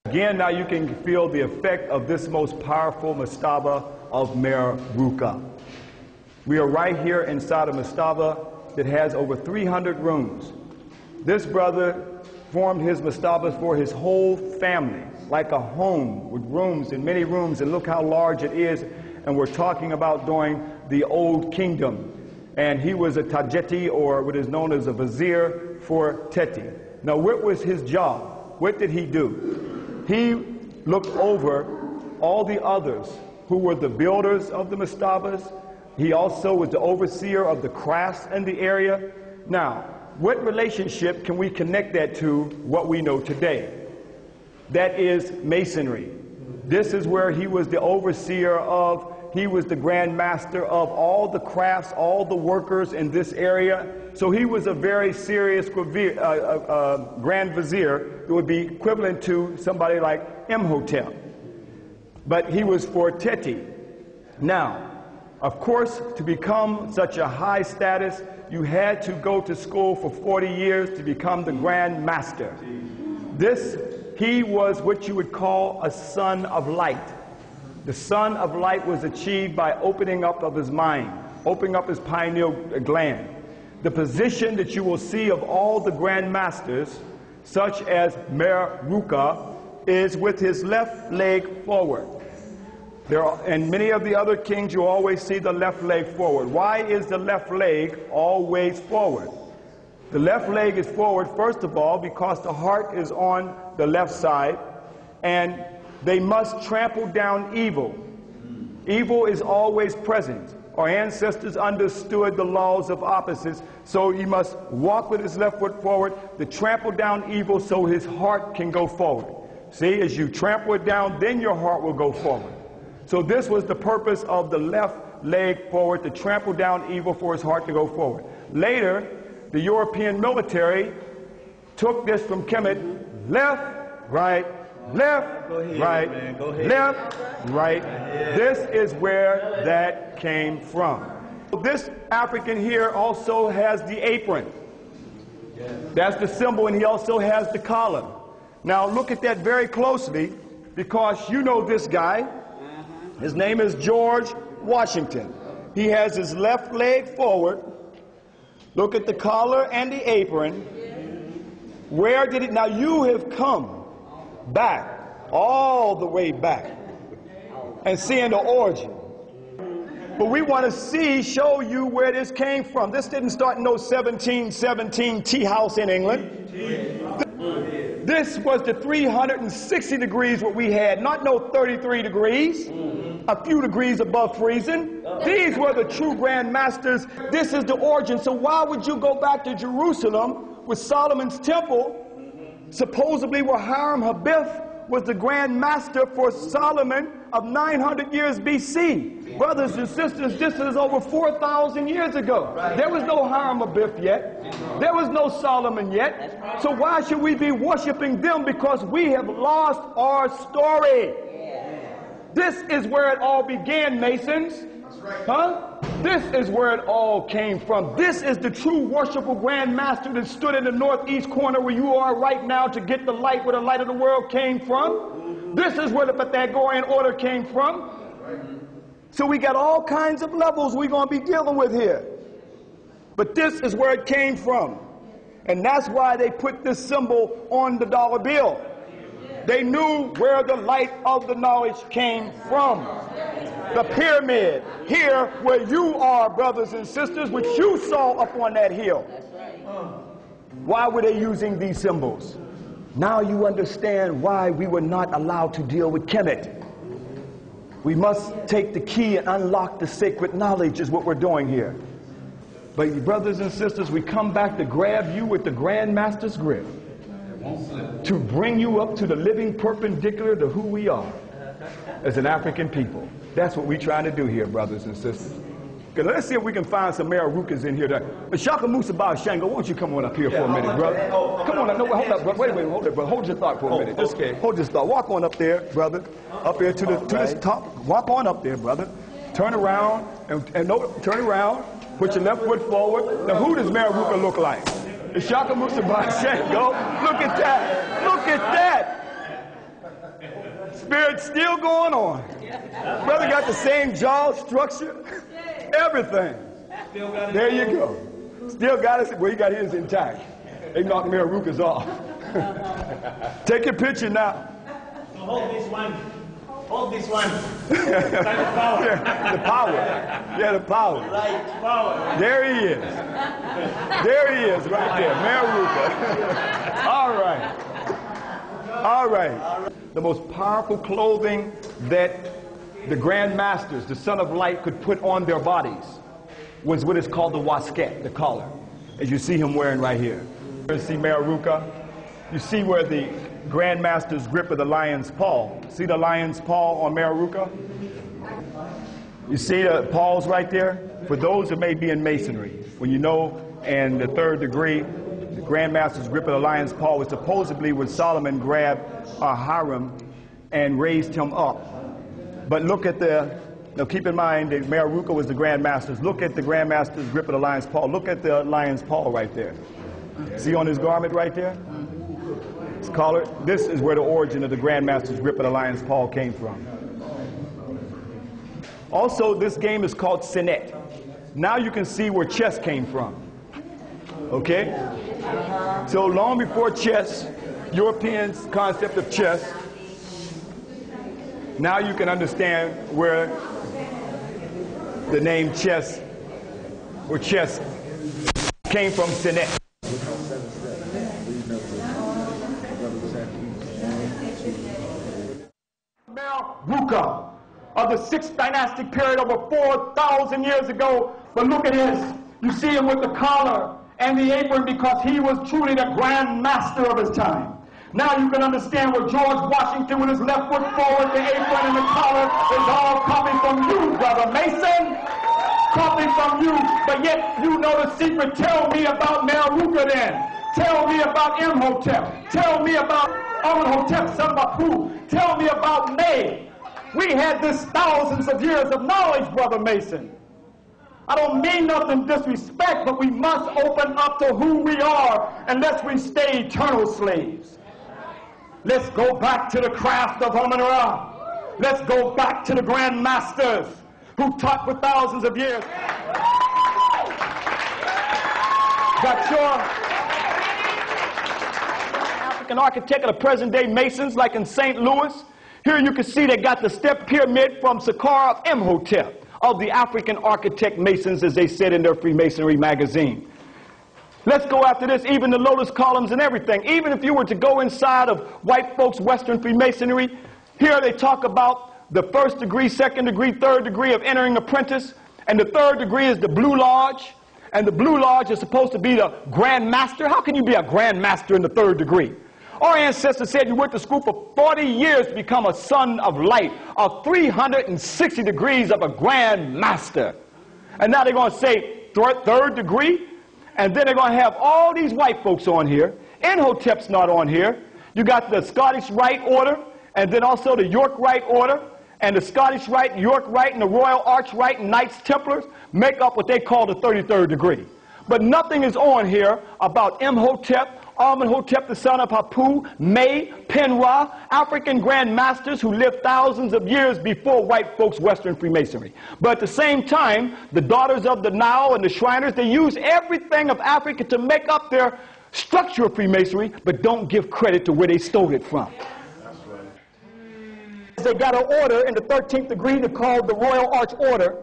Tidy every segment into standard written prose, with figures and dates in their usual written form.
Again, now you can feel the effect of this most powerful mastaba of Mer Ruka. We are right here inside a mastaba that has over 300 rooms. This brother formed his mastabas for his whole family, like a home with rooms and many rooms, and look how large it is. And we're talking about during the Old Kingdom. And he was a Tajeti, or what is known as a vizier for Teti. Now, what was his job? What did he do? He looked over all the others who were the builders of the mastabas. He also was the overseer of the crafts in the area. Now, what relationship can we connect that to what we know today? That is Masonry. This is where he was the overseer of, he was the grand master of all the crafts, all the workers in this area. So he was a very serious grand vizier that would be equivalent to somebody like Imhotep. But he was for Teti. Now, of course, to become such a high status, you had to go to school for 40 years to become the grand master. He was what you would call a son of light. The son of light was achieved by opening up of his mind, opening up his pineal gland. The position that you will see of all the grand masters, such as Mer Ruka, is with his left leg forward. And many of the other kings, you always see the left leg forward. Why is the left leg always forward? The left leg is forward, first of all, because the heart is on the left side, and they must trample down evil. Evil is always present. Our ancestors understood the laws of opposites, so he must walk with his left foot forward to trample down evil so his heart can go forward. See, as you trample it down, then your heart will go forward. So this was the purpose of the left leg forward, to trample down evil for his heart to go forward. Later, the European military took this from Kemet, left, right, left, right, left, right. This is where that came from. This African here also has the apron. That's the symbol, and he also has the collar. Now look at that very closely, because you know this guy. His name is George Washington. He has his left leg forward. Look at the collar and the apron. Where did it? Now you have come back, all the way back, and seeing the origin. But we want to show you where this came from. This didn't start in no 1717 tea house in England. This was the 360 degrees what we had, not no 33 degrees, a few degrees above freezing. These were the true grand masters. This is the origin. So why would you go back to Jerusalem with Solomon's temple, supposedly where Hiram Habith was the grand master for Solomon of 900 years BC? Brothers and sisters, this is over 4,000 years ago. There was no Hiram Habith yet. There was no Solomon yet. So why should we be worshiping them? Because we have lost our story. This is where it all began, Masons. Huh? This is where it all came from. This is the true worshipful grand master that stood in the northeast corner where you are right now to get the light, where the light of the world came from. This is where the Pythagorean order came from. So we got all kinds of levels we're going to be dealing with here. But this is where it came from. And that's why they put this symbol on the dollar bill. They knew where the light of the knowledge came from. The pyramid, here where you are, brothers and sisters, which you saw up on that hill. Why were they using these symbols? Now you understand why we were not allowed to deal with Kemet. We must take the key and unlock the sacred knowledge is what we're doing here. But brothers and sisters, we come back to grab you with the Grand Master's grip, to bring you up to the living perpendicular to who we are as an African people. That's what we're trying to do here, brothers and sisters. Okay, let's see if we can find some Mararukas in here. Shaka Musa Ba Shango, won't you come on up here for a minute, brother? Come on up. No, hold up, brother. Wait, hold it, brother. Hold your thought for a minute. Just hold your thought. Walk on up there, brother. Up here to the top. Walk on up there, brother. Turn around and no, turn around. Put your left foot forward. Now, who does Mararuka look like? It's Shaka Musa Ba Shango. Look at that. Look at that. spirit's still going on. Brother got the same jaw structure, everything. There you go. Still got it. Well, he got his intact. They knocked Mayor Rukas off. Take your picture now. So hold this one. Hold this one. Power. Yeah, the power. Yeah, the power. Light power. There he is. There he is, right there, Mayor Ruka. All right. All right. The most powerful clothing that the Grand Masters, the Son of Light, could put on their bodies was what is called the wasket, the collar, as you see him wearing right here. You see Mayor Ruka. You see where the Grand Master's grip of the lion's paw. See the lion's paw on Mayor Ruka? You see the paws right there? For those who may be in Masonry, when you know in the 3rd degree, the Grand Master's grip of the lion's paw was supposedly when Solomon grabbed Hiram and raised him up. But look at now keep in mind that Mayor Ruka was the Grand Master's. Look at the Grand Master's grip of the lion's paw. Look at the lion's paw right there. See on his garment right there? His collar. This is where the origin of the Grand Master's grip of the lion's paw came from. Also, this game is called Senet. Now you can see where chess came from. Okay? So long before chess, Europeans' concept of chess, now you can understand where the name chess, where chess came from, Senet. Ruka of the 6th dynastic period over 4,000 years ago. But look at this. You see him with the collar and the apron because he was truly the grand master of his time. Now you can understand where George Washington with his left foot forward, the apron and the collar is all coming from you, Brother Mason. Coming from you. But yet you know the secret. Tell me about Mayor Ruka then. Tell me about Imhotep. Tell me about Amenhotep, son of Apu. Tell me about May. We had this thousands of years of knowledge, Brother Mason. I don't mean nothing disrespect, but we must open up to who we are unless we stay eternal slaves. Let's go back to the craft of Amun-Ra. Let's go back to the Grand Masters who taught for thousands of years. Got your African architect of the present day Masons, like in St. Louis. Here you can see they got the step pyramid from Saqqara of Imhotep, of the African architect Masons, as they said in their Freemasonry magazine. Let's go after this, even the lotus columns and everything. Even if you were to go inside of white folks' Western Freemasonry, here they talk about the 1st degree, 2nd degree, 3rd degree of entering apprentice, and the 3rd degree is the Blue Lodge, and the Blue Lodge is supposed to be the Grand Master. How can you be a Grand Master in the 3rd degree? Our ancestors said you went to school for 40 years to become a son of light, of 360 degrees of a Grand Master. And now they're going to say 3rd degree, and then they're going to have all these white folks on here. Imhotep's not on here. You got the Scottish Rite Order, and then also the York Rite Order, and the Scottish Rite, York Rite, and the Royal Arch Rite and Knights Templars make up what they call the 33rd degree. But nothing is on here about Imhotep, Amenhotep, the son of Hapu, May, Penra, African Grand Masters who lived thousands of years before white folks' Western Freemasonry. But at the same time, the daughters of the Nile and the Shriners, they use everything of Africa to make up their structure of Freemasonry, but don't give credit to where they stole it from. They got an order in the 13th degree called the Royal Arch Order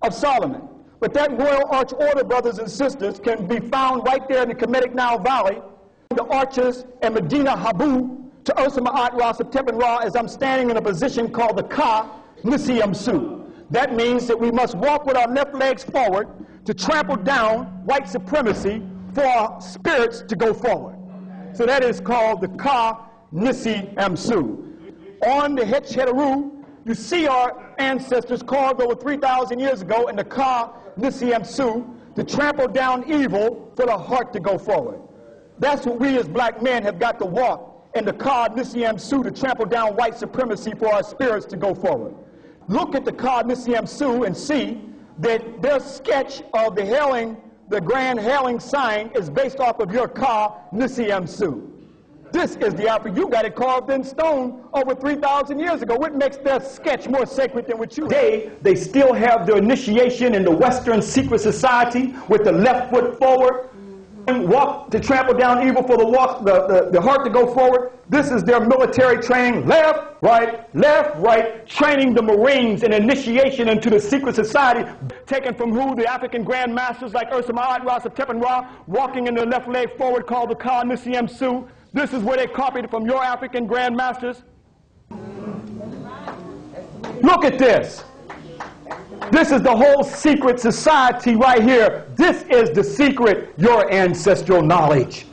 of Solomon. But that Royal Arch Order, brothers and sisters, can be found right there in the Kemetic Nile Valley, the arches and Medina Habu to Ursa Ma'at Ra September Ra, as I'm standing in a position called the Ka Nisi Amsu. That means that we must walk with our left legs forward to trample down white supremacy for our spirits to go forward. So that is called the Ka Nisi Amsu. On the Hetcheru, you see our ancestors carved over 3,000 years ago in the Ka Nisi Amsu to trample down evil for the heart to go forward. That's what we as black men have got to walk in the Ka Nisi Amsu to trample down white supremacy for our spirits to go forward. Look at the Ka Nisi Amsu and see that their sketch of the grand hailing sign is based off of your Ka Nisi Amsu. This is the African. You got it carved in stone over 3,000 years ago. What makes their sketch more sacred than what you have? They still have their initiation in the Western secret society with the left foot forward and walk to trample down evil for the heart to go forward. This is their military training, left, right, training the Marines in initiation into the secret society, taken from who? The African Grand Masters like Ursa Ma'at Ra, Tepen Ra, walking in the left leg forward called the Ka Nisiem Su. This is where they copied it from your African Grand Masters. Look at this. This is the whole secret society right here. This is the secret, your ancestral knowledge.